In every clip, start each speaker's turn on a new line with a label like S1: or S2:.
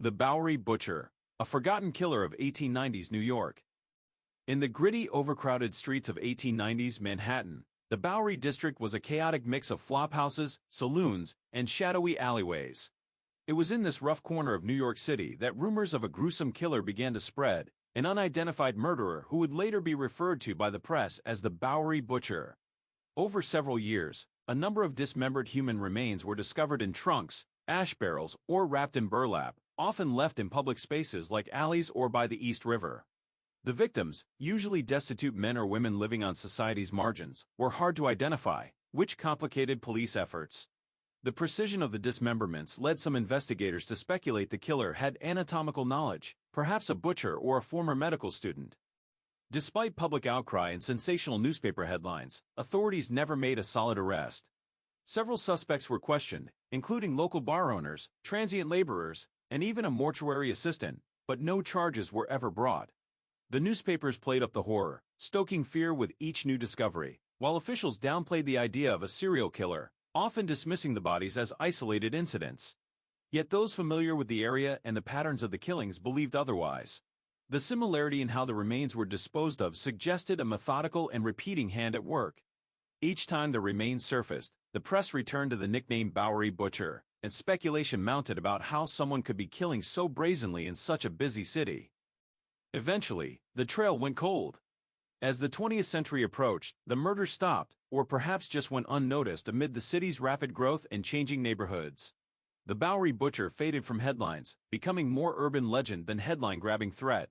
S1: The Bowery Butcher, a forgotten killer of 1890s New York. In the gritty, overcrowded streets of 1890s Manhattan, the Bowery District was a chaotic mix of flophouses, saloons, and shadowy alleyways. It was in this rough corner of New York City that rumors of a gruesome killer began to spread, an unidentified murderer who would later be referred to by the press as the Bowery Butcher. Over several years, a number of dismembered human remains were discovered in trunks, ash barrels, or wrapped in burlap, often left in public spaces like alleys or by the East River. The victims, usually destitute men or women living on society's margins, were hard to identify, which complicated police efforts. The precision of the dismemberments led some investigators to speculate the killer had anatomical knowledge, perhaps a butcher or a former medical student. Despite public outcry and sensational newspaper headlines, authorities never made a solid arrest. Several suspects were questioned, including local bar owners, transient laborers, and even a mortuary assistant, but no charges were ever brought. The newspapers played up the horror, stoking fear with each new discovery, while officials downplayed the idea of a serial killer, often dismissing the bodies as isolated incidents. Yet those familiar with the area and the patterns of the killings believed otherwise. The similarity in how the remains were disposed of suggested a methodical and repeating hand at work. Each time the remains surfaced, the press returned to the nickname Bowery Butcher, and speculation mounted about how someone could be killing so brazenly in such a busy city. Eventually, the trail went cold. As the 20th century approached, the murder stopped, or perhaps just went unnoticed amid the city's rapid growth and changing neighborhoods. The Bowery Butcher faded from headlines, becoming more urban legend than headline-grabbing threat.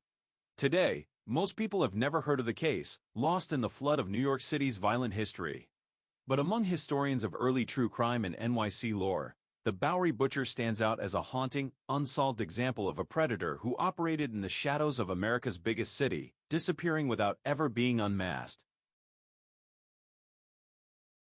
S1: Today, most people have never heard of the case, lost in the flood of New York City's violent history. But among historians of early true crime and NYC lore, the Bowery Butcher stands out as a haunting, unsolved example of a predator who operated in the shadows of America's biggest city, disappearing without ever being unmasked.